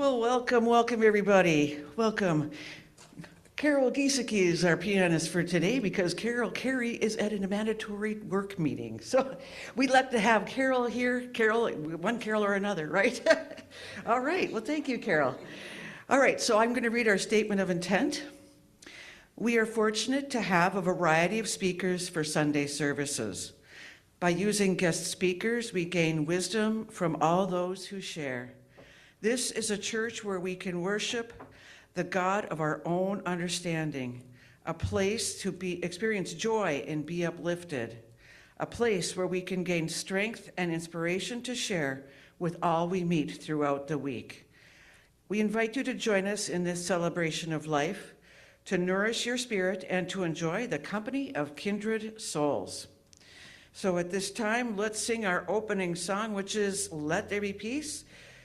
Well, welcome everybody. Welcome. Carol LSICC is our pianist for today because Carol Carey is at a mandatory work meeting. So we'd like to have Carol here. Carol, one Carol or another, right? All right, well, thank you, Carol. All right, so I'm going to read our statement of intent. We are fortunate to have a variety of speakers for Sunday services. By using guest speakers, we gain wisdom from all those who share. This is a church where we can worship the God of our own understanding, a place to experience joy and be uplifted, a place where we can gain strength and inspiration to share with all we meet throughout the week. We invite you to join us in this celebration of life, to nourish your spirit and to enjoy the company of kindred souls. So at this time, let's sing our opening song, which is Let There Be Peace.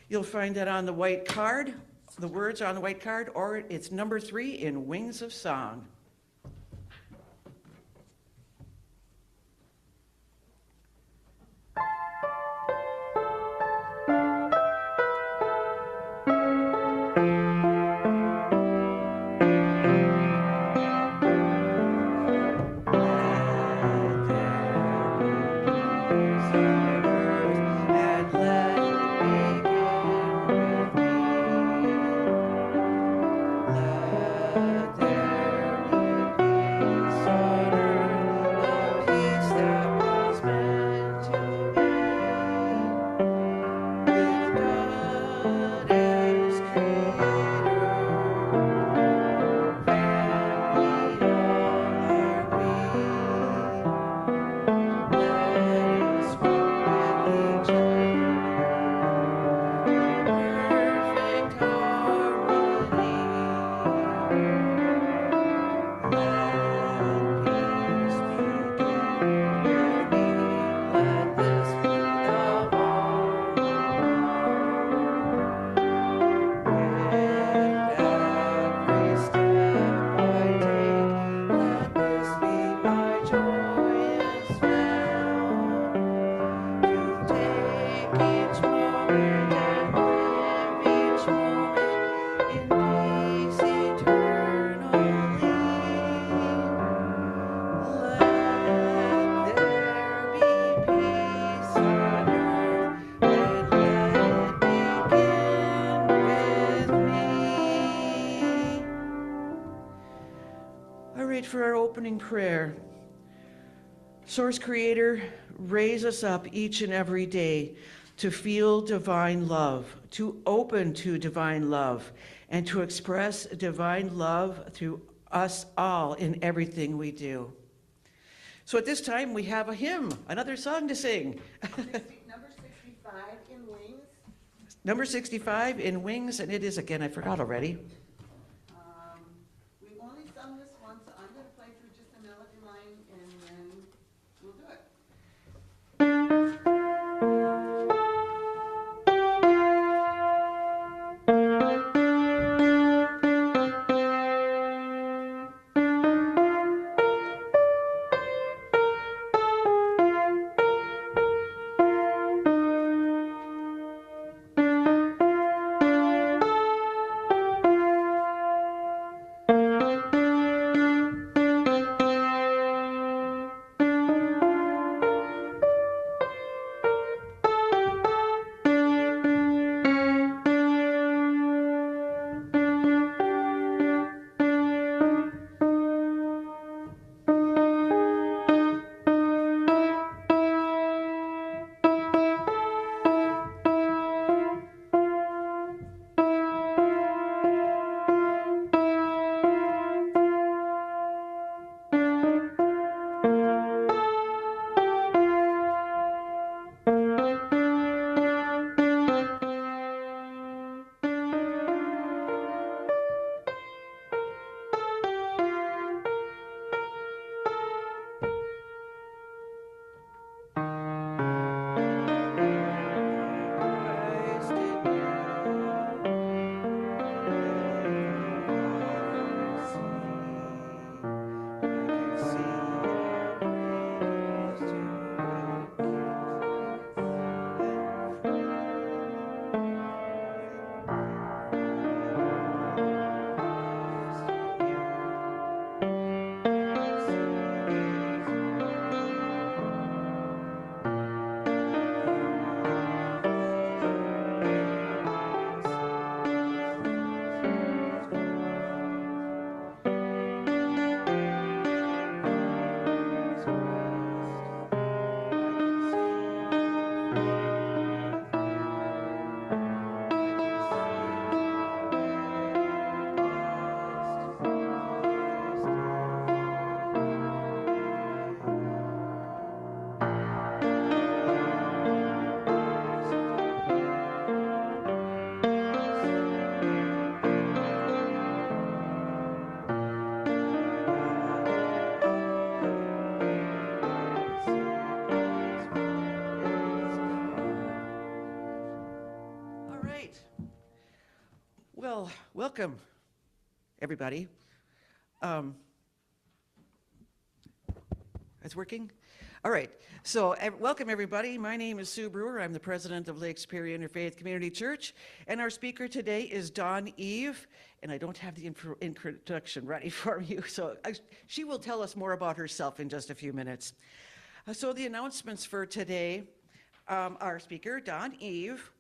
You'll find that on the white card. The words are on the white card, or it's number 3 in Wings of Song. For our opening prayer. Source Creator, raise us up each and every day to feel divine love, to open to divine love, and to express divine love through us all in everything we do. So at this time, we have a hymn, another song to sing. Number 65 in Wings. Number 65 in Wings, and it is, again, I forgot already. We've only sung this once, so I'm going to play through just the melody line, and then we'll do it. Well, welcome, everybody. It's working? All right. So, welcome, everybody. My name is Sue Brewer. I'm the president of Lake Superior Interfaith Community Church. And our speaker today is Dawn Eve. And I don't have the introduction ready for you. So, she will tell us more about herself in just a few minutes. So, the announcements for today, our speaker, Dawn Eve.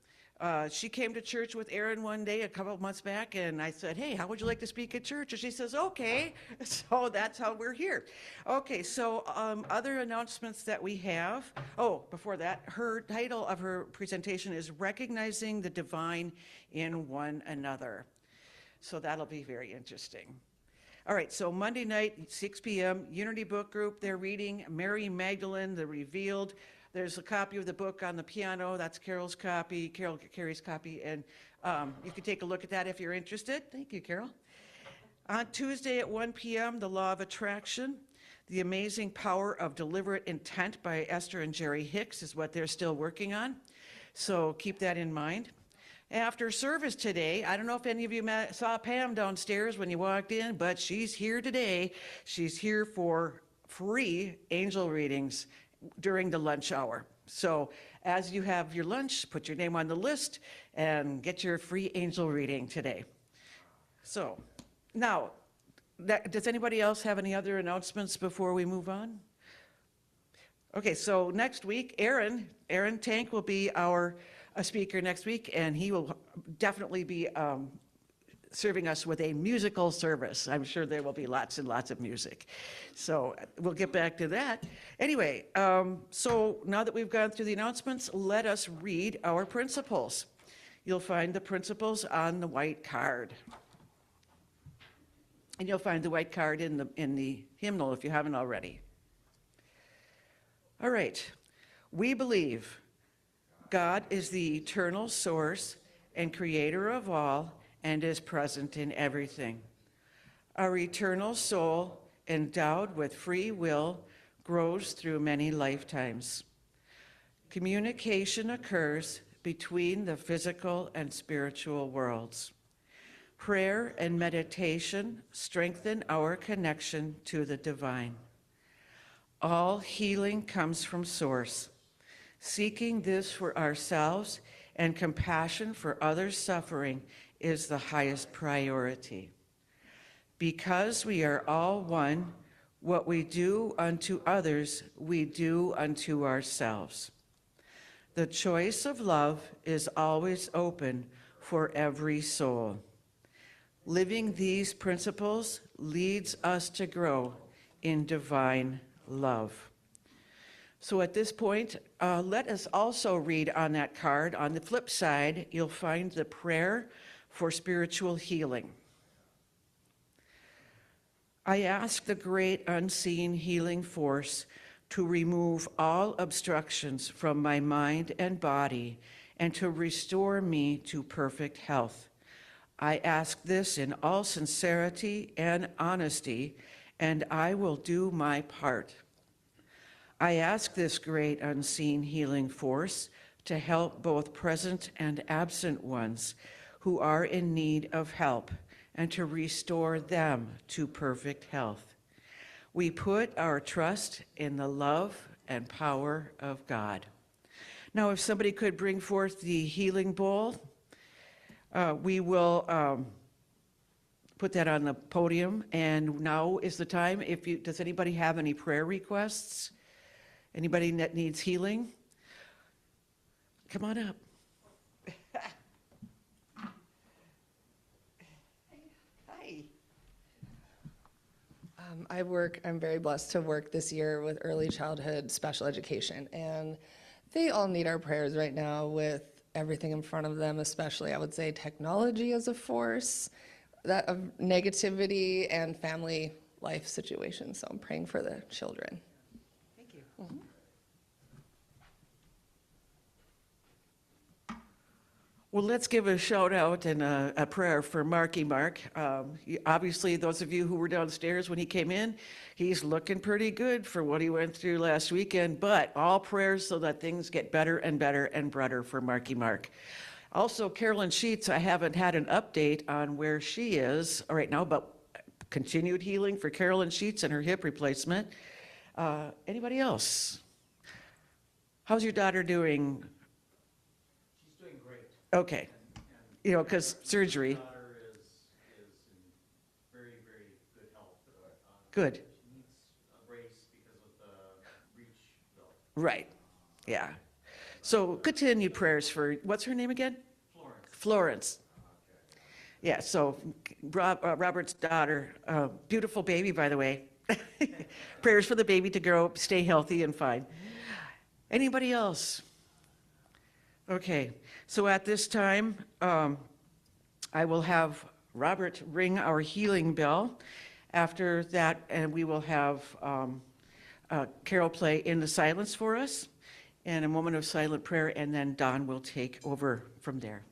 She came to church with Aaron one day a couple of months back, and I said, hey, how would you like to speak at church? And she says, okay. So that's how we're here. Okay, so other announcements that we have. Oh, before that, her title of her presentation is Recognizing the Divine in One Another. So that'll be very interesting. All right, so Monday night, 6 p.m., Unity Book Group, they're reading Mary Magdalene, the Revealed. There's a copy of the book on the piano. That's Carol's copy, Carrie's copy, and you can take a look at that if you're interested. Thank you, Carol. On Tuesday at 1 p.m., The Law of Attraction, The Amazing Power of Deliberate Intent by Esther and Jerry Hicks is what they're still working on. So keep that in mind. After service today, I don't know if any of you saw Pam downstairs when you walked in, but she's here today. She's here for free angel readings during the lunch hour. So as you have your lunch, put your name on the list and get your free angel reading today. So now, does anybody else have any other announcements before we move on? Okay, so next week, Aaron Tank will be our speaker next week, and he will definitely be serving us with a musical service. I'm sure there will be lots and lots of music. So we'll get back to that. Anyway, so now that we've gone through the announcements, let us read our principles. You'll find the principles on the white card. And you'll find the white card in the hymnal if you haven't already. All right. We believe God is the eternal source and creator of all, and is present in everything. Our eternal soul, endowed with free will, grows through many lifetimes. Communication occurs between the physical and spiritual worlds. Prayer and meditation strengthen our connection to the divine. All healing comes from Source. Seeking this for ourselves and compassion for others' suffering is the highest priority. Because we are all one, what we do unto others, we do unto ourselves. The choice of love is always open for every soul. Living these principles leads us to grow in divine love. So at this point, let us also read on that card. On the flip side, you'll find the prayer for spiritual healing. I ask the great unseen healing force to remove all obstructions from my mind and body and to restore me to perfect health. I ask this in all sincerity and honesty, and I will do my part. I ask this great unseen healing force to help both present and absent ones who are in need of help and to restore them to perfect health. We put our trust in the love and power of God. Now, if somebody could bring forth the healing bowl, we will put that on the podium. And now is the time. Does anybody have any prayer requests? Anybody that needs healing? Come on up. Hi. I'm very blessed to work this year with early childhood special education, and they all need our prayers right now with everything in front of them, especially, I would say, technology as a force, that of negativity and family life situations. So I'm praying for the children. Thank you. Mm-hmm. Well, let's give a shout out and a prayer for Marky Mark. Obviously, those of you who were downstairs when he came in, he's looking pretty good for what he went through last weekend, but all prayers so that things get better and better and brighter for Marky Mark. Also, Carolyn Sheets, I haven't had an update on where she is right now, but continued healing for Carolyn Sheets and her hip replacement. Anybody else? How's your daughter doing? She's doing great. Okay, you know, because surgery, My daughter is in very, very good health. good, She needs a brace because of the reach belt. right, yeah. So continued prayers for, what's her name again? Florence. Florence. Yeah, so Robert's daughter, beautiful baby, by the way. Prayers for the baby to grow, stay healthy and fine. Anybody else? Okay, so at this time, I will have Robert ring our healing bell. After that, and we will have Carol play In the Silence for us, and a moment of silent prayer, and then Don will take over from there.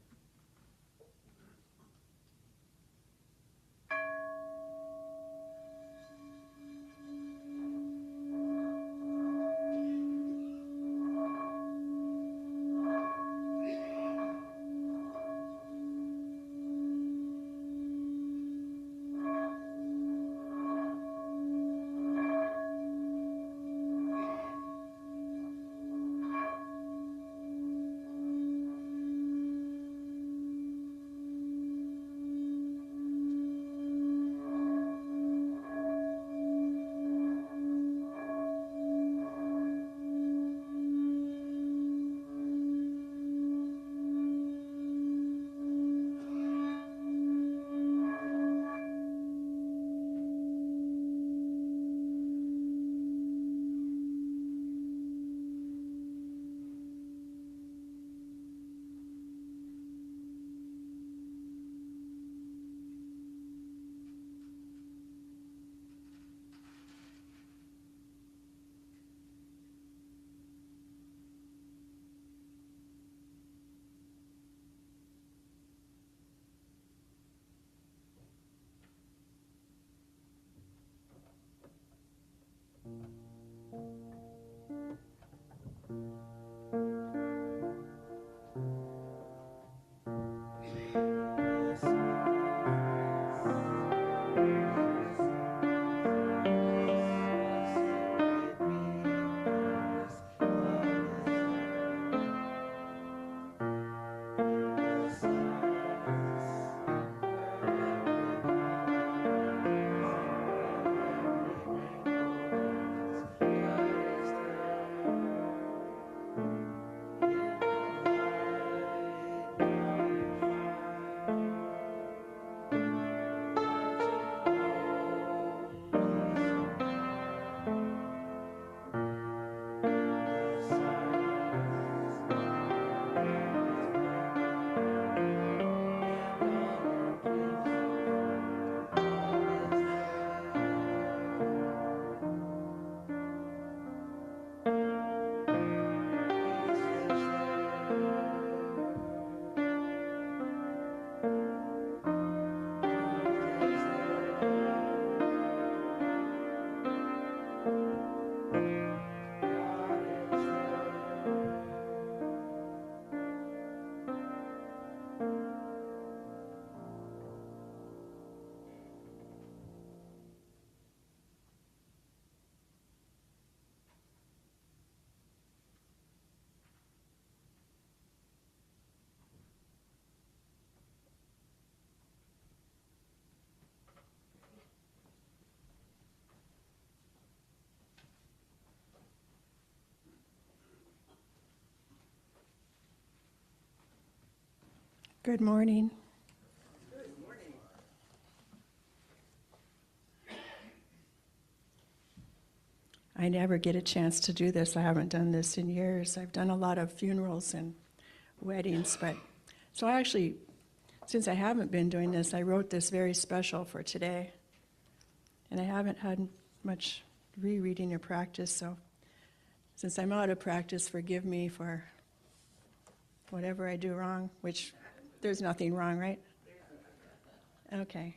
Good morning. I never get a chance to do this. I haven't done this in years. I've done a lot of funerals and weddings, but so I actually, since I haven't been doing this, I wrote this very special for today. And I haven't had much rereading or practice, so since I'm out of practice, forgive me for whatever I do wrong, which there's nothing wrong, right? Okay.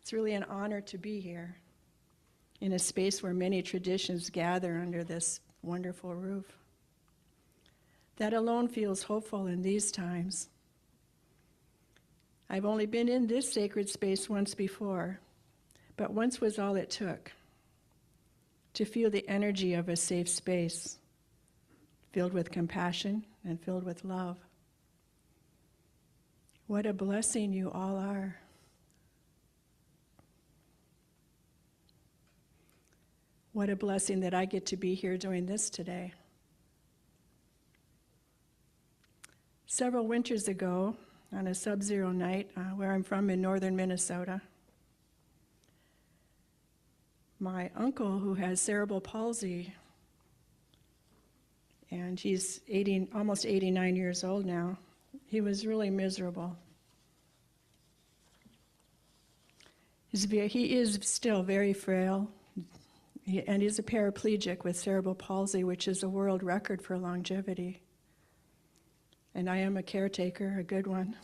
It's really an honor to be here in a space where many traditions gather under this wonderful roof. That alone feels hopeful in these times. I've only been in this sacred space once before, but once was all it took to feel the energy of a safe space, filled with compassion and filled with love. What a blessing you all are. What a blessing that I get to be here doing this today. Several winters ago, on a sub-zero night where I'm from in northern Minnesota, my uncle, who has cerebral palsy, and he's almost 89 years old now, he was really miserable. He is still very frail, and he's a paraplegic with cerebral palsy, which is a world record for longevity. And I am a caretaker, a good one.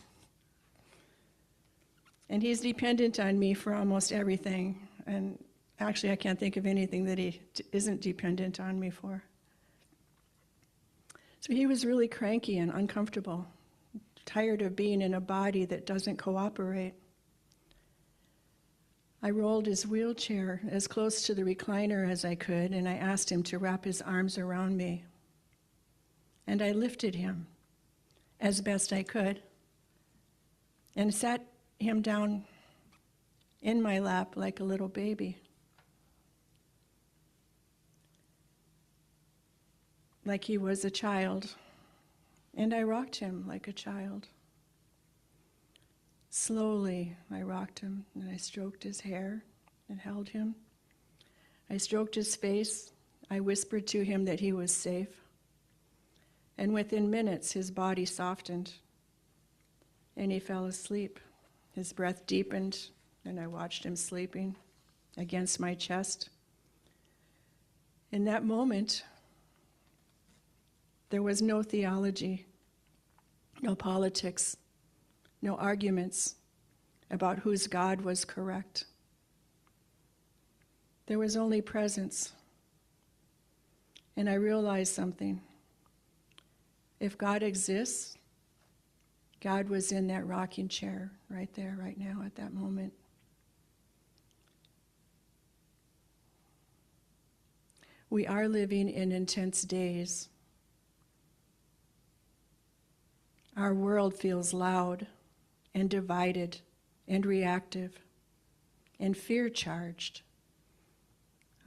And he's dependent on me for almost everything. And actually, I can't think of anything that he isn't dependent on me for. So he was really cranky and uncomfortable, tired of being in a body that doesn't cooperate. I rolled his wheelchair as close to the recliner as I could, and I asked him to wrap his arms around me. And I lifted him as best I could, and sat him down in my lap like a little baby. Like he was a child, and I rocked him like a child. Slowly, I rocked him, and I stroked his hair and held him. I stroked his face. I whispered to him that he was safe. And within minutes, his body softened, and he fell asleep. His breath deepened, and I watched him sleeping against my chest. In that moment, there was no theology, no politics, no arguments about whose God was correct. There was only presence. And I realized something. If God exists, God was in that rocking chair right there, right now, at that moment. We are living in intense days. Our world feels loud and divided and reactive and fear-charged.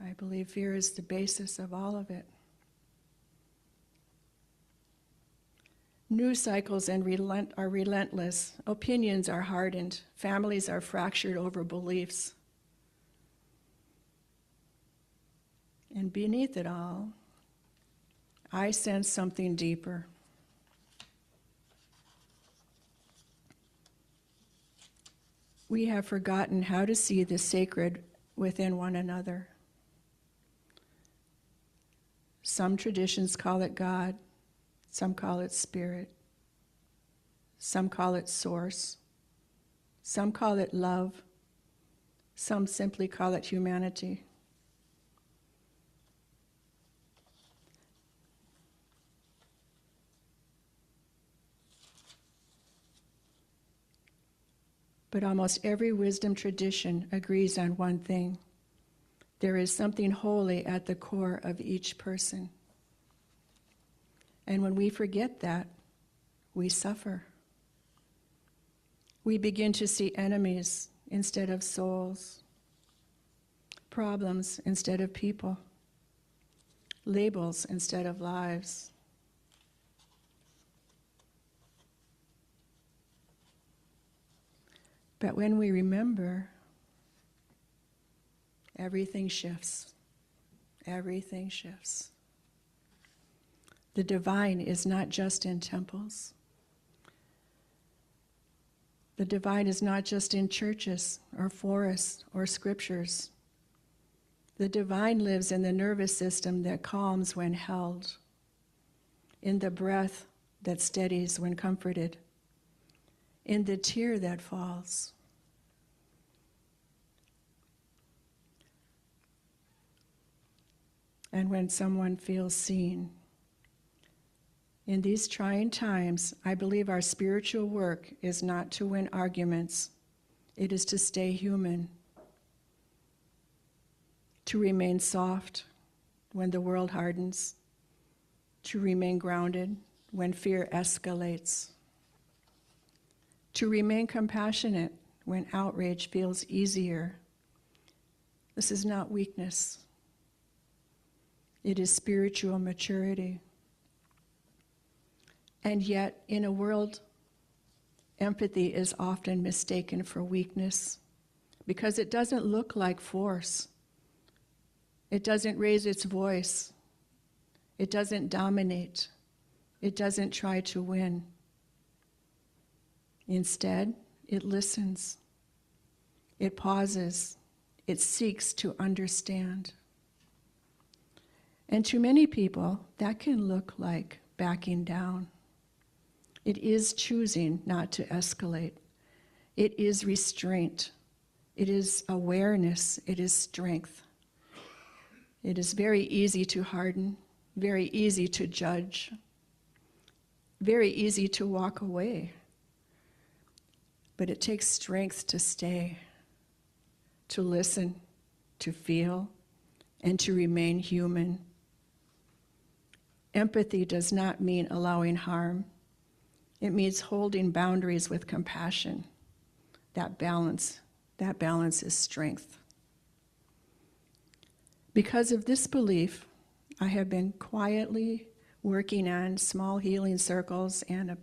I believe fear is the basis of all of it. News cycles are relentless. Opinions are hardened. Families are fractured over beliefs. And beneath it all, I sense something deeper. We have forgotten how to see the sacred within one another. Some traditions call it God. Some call it spirit. Some call it source. Some call it love. Some simply call it humanity. But almost every wisdom tradition agrees on one thing. There is something holy at the core of each person. And when we forget that, we suffer. We begin to see enemies instead of souls, problems instead of people, labels instead of lives. But when we remember, everything shifts. Everything shifts. The divine is not just in temples. The divine is not just in churches or forests or scriptures. The divine lives in the nervous system that calms when held, in the breath that steadies when comforted, in the tear that falls. And when someone feels seen, In these trying times, I believe our spiritual work is not to win arguments. It is to stay human, to remain soft when the world hardens, to remain grounded when fear escalates, to remain compassionate when outrage feels easier. This is not weakness. It is spiritual maturity. And yet, in a world, empathy is often mistaken for weakness because it doesn't look like force. It doesn't raise its voice. It doesn't dominate. It doesn't try to win. Instead, it listens. It pauses. It seeks to understand. And to many people, that can look like backing down. It is choosing not to escalate. It is restraint. It is awareness. It is strength. It is very easy to harden, very easy to judge, very easy to walk away. But it takes strength to stay, to listen, to feel, and to remain human. Empathy does not mean allowing harm. It means holding boundaries with compassion. That balance is strength. Because of this belief, I have been quietly working on small healing circles and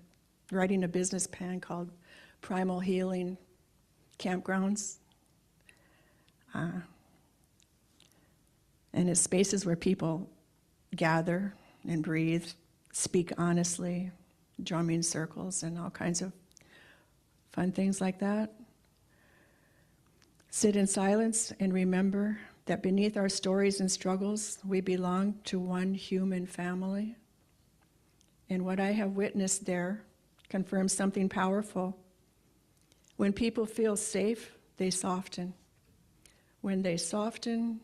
writing a business plan called Primal Healing Campgrounds. And it's spaces where people gather and breathe, speak honestly, drumming circles and all kinds of fun things like that. Sit in silence and remember that beneath our stories and struggles, we belong to one human family. And what I have witnessed there confirms something powerful. When people feel safe, they soften. When they soften,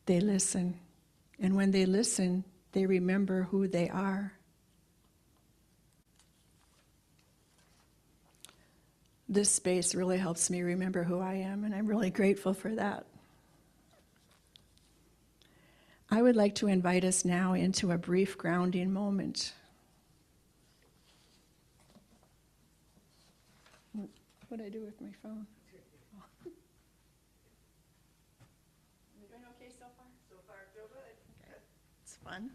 they listen. And when they listen, they remember who they are. This space really helps me remember who I am, and I'm really grateful for that. I would like to invite us now into a brief grounding moment. What do I do with my phone? Are we doing okay so far? So far, feel good. Okay. It's fun.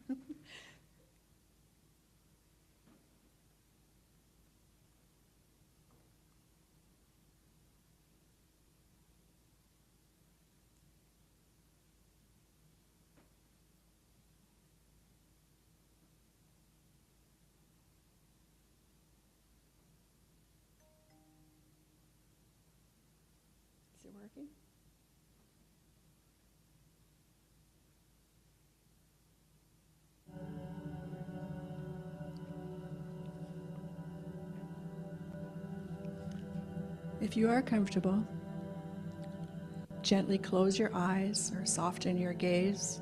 Is it working? If you are comfortable, gently close your eyes or soften your gaze.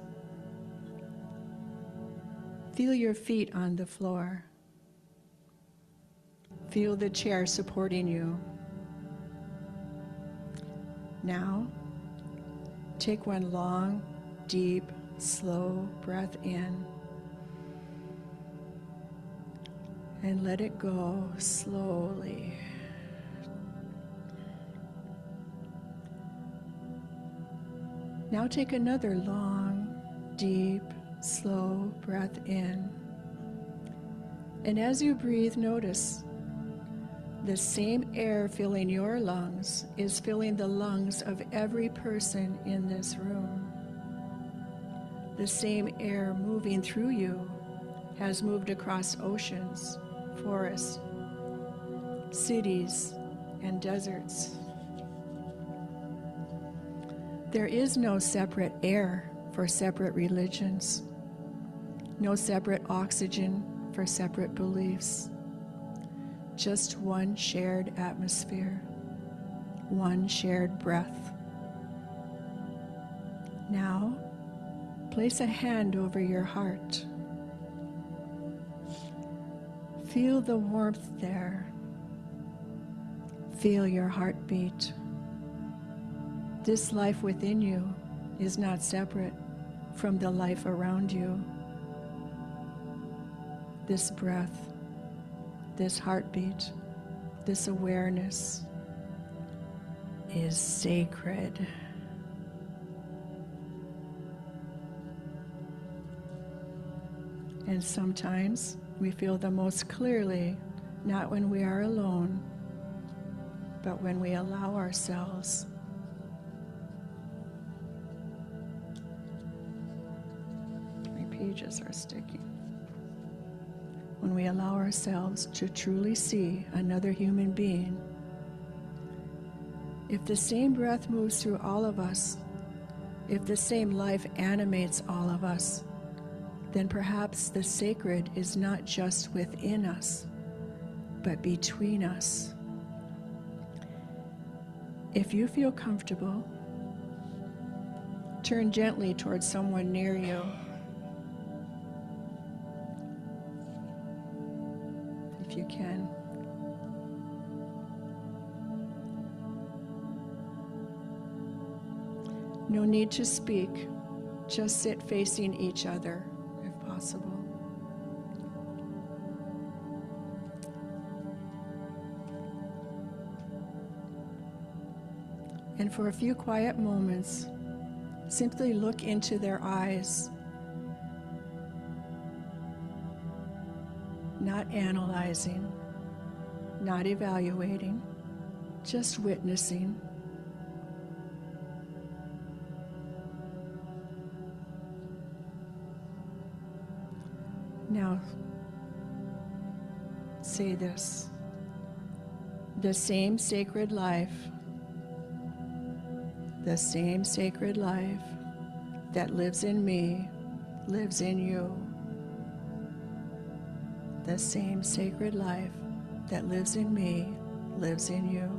Feel your feet on the floor. Feel the chair supporting you. Now, take one long, deep, slow breath in and let it go slowly. Now take another long, deep, slow breath in. And as you breathe, notice the same air filling your lungs is filling the lungs of every person in this room. The same air moving through you has moved across oceans, forests, cities, and deserts. There is no separate air for separate religions, no separate oxygen for separate beliefs, just one shared atmosphere, one shared breath. Now, place a hand over your heart Feel the warmth there. Feel your heartbeat. This life within you is not separate from the life around you. This breath, this heartbeat, this awareness is sacred. And sometimes we feel the most clearly, not when we are alone, but when we allow ourselves. My pages are sticking. When we allow ourselves to truly see another human being. If the same breath moves through all of us, if the same life animates all of us, then perhaps the sacred is not just within us, but between us. If you feel comfortable, turn gently towards someone near you. If you can. No need to speak, just sit facing each other if possible. And for a few quiet moments, simply look into their eyes, not analyzing, not evaluating, just witnessing. Now, say this. The same sacred life that lives in me lives in you. The same sacred life that lives in me lives in you.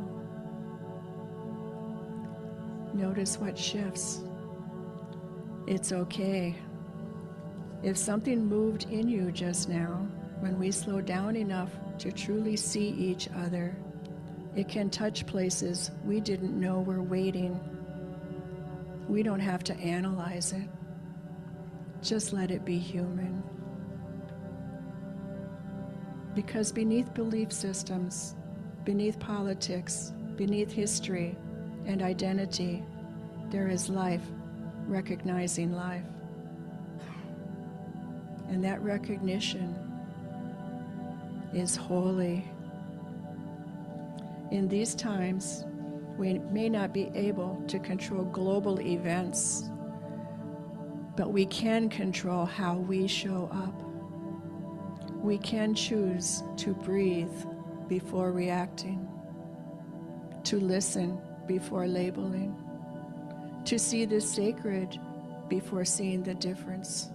Notice what shifts. It's okay. If something moved in you just now, when we slow down enough to truly see each other, it can touch places we didn't know were waiting. We don't have to analyze it. Just let it be human. Because beneath belief systems, beneath politics, beneath history and identity, there is life recognizing life. And that recognition is holy. In these times, we may not be able to control global events, but we can control how we show up. We can choose to breathe before reacting, to listen before labeling, to see the sacred before seeing the difference.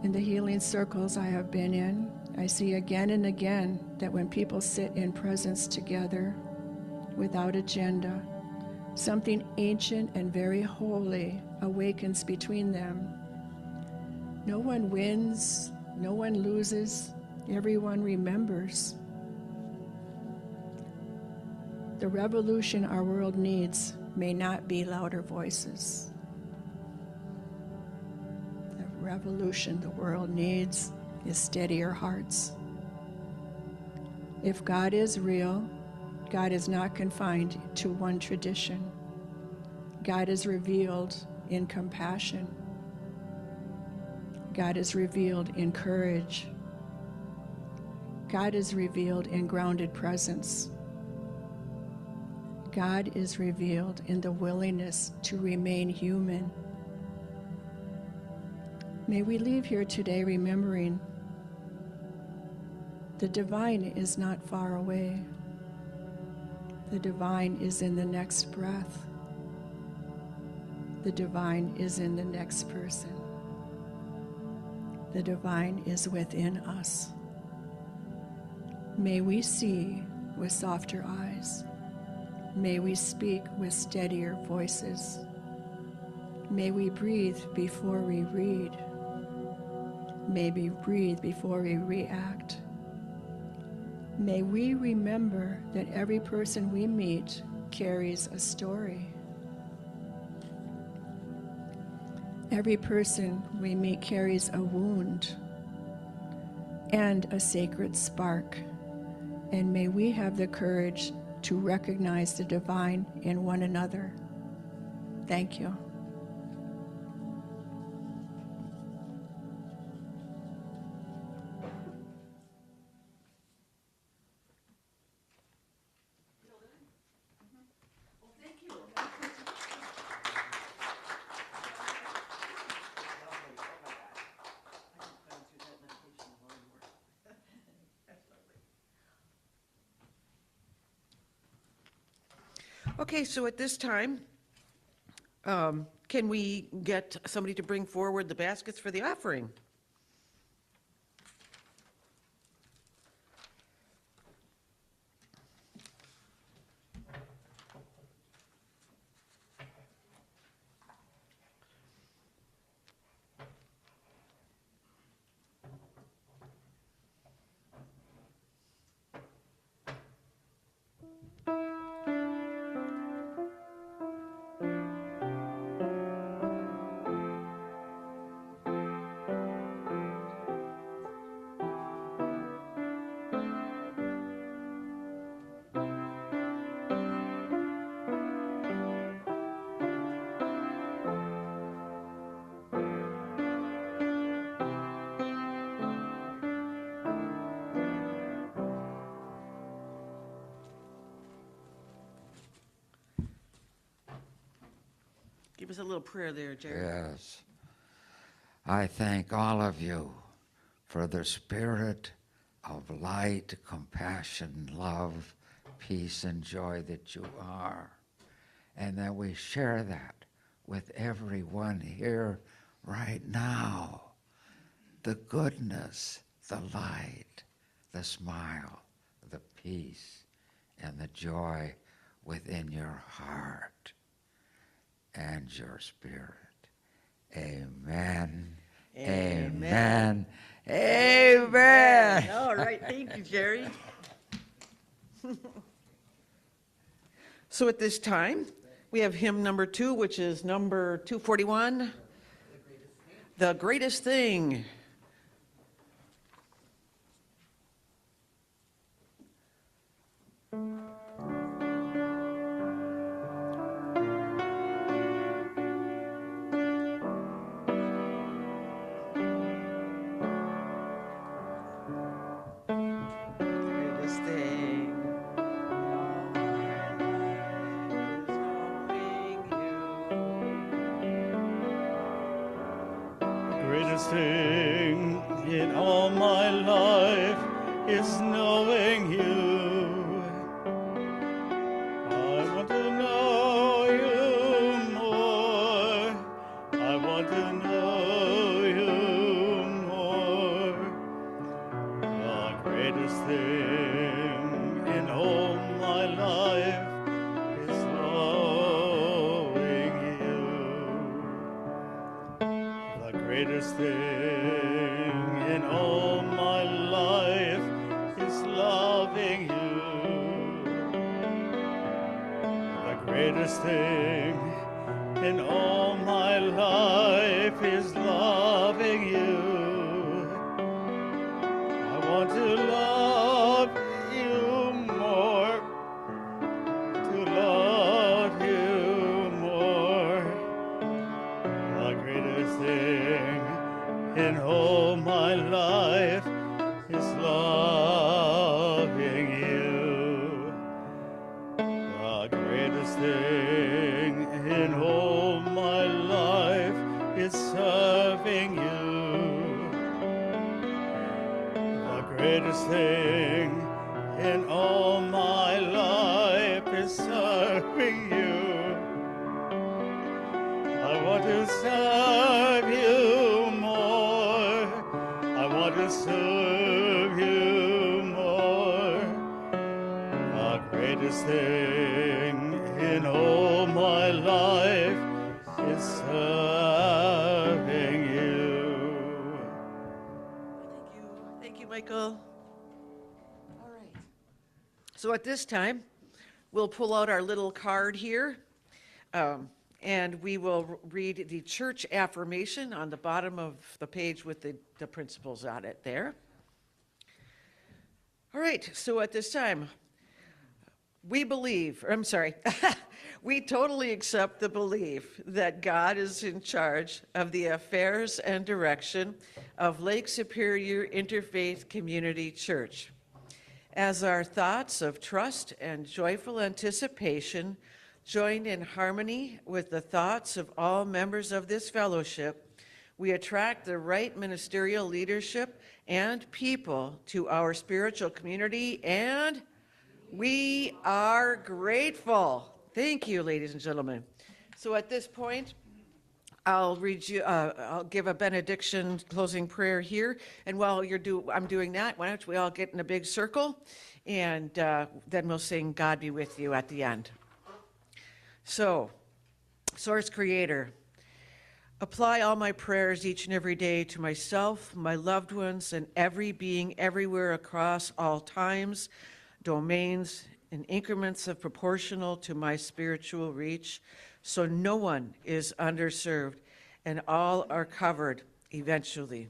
In the healing circles I have been in, I see again and again that when people sit in presence together without agenda, something ancient and very holy awakens between them. No one wins, no one loses, everyone remembers. The revolution our world needs may not be louder voices. The revolution the world needs is steadier hearts. If God is real, God is not confined to one tradition. God is revealed in compassion. God is revealed in courage. God is revealed in grounded presence. God is revealed in the willingness to remain human. May we leave here today remembering the divine is not far away. The divine is in the next breath. The divine is in the next person. The divine is within us. May we see with softer eyes. May we speak with steadier voices. May we breathe before we read. maybe breathe before we react. May we remember that every person we meet carries a story. Every person we meet carries a wound and a sacred spark. And may we have the courage to recognize the divine in one another. Thank you. Okay, so at this time, can we get somebody to bring forward the baskets for the offering? Give us a little prayer there, Jerry. Yes. I thank all of you for the spirit of light, compassion, love, peace, and joy that you are, and that we share that with everyone here right now. The goodness, the light, the smile, the peace, and the joy within your heart and your spirit. Amen. Amen. Amen. All right, thank you, Jerry. So at this time, we have hymn number 2, which is number 241, The Greatest Thing. Greatest thing in all my life is knowing you. The greatest thing in all my life is knowing you. I want to know you more. I want to know you more. The greatest thing in all my life is knowing you. The greatest thing in all my life is loving you. The greatest thing in all my life is loving you. I want to love you more, to love you more. The greatest thing in all my life is loving you. The greatest thing in all my life is serving you. The greatest thing in all my life is serving you. I want to serve you more. I want to serve you more. The greatest thing in all my life is serving you. Michael. All right. So at this time, we'll pull out our little card here, and we will read the church affirmation on the bottom of the page with the principles on it there. All right, so at this time, we totally accept the belief that God is in charge of the affairs and direction of Lake Superior Interfaith Community Church. As our thoughts of trust and joyful anticipation join in harmony with the thoughts of all members of this fellowship, we attract the right ministerial leadership and people to our spiritual community, and we are grateful. Thank you, ladies and gentlemen. So at this point, I'll give a benediction closing prayer here. And while I'm doing that, why don't we all get in a big circle, and then we'll sing God Be With You at the end. So, Source Creator, apply all my prayers each and every day to myself, my loved ones, and every being everywhere across all times, domains, in increments of proportional to my spiritual reach, so no one is underserved and all are covered eventually.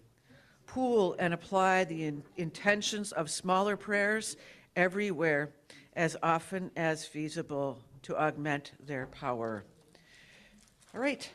Pool and apply the intentions of smaller prayers everywhere as often as feasible to augment their power. All right.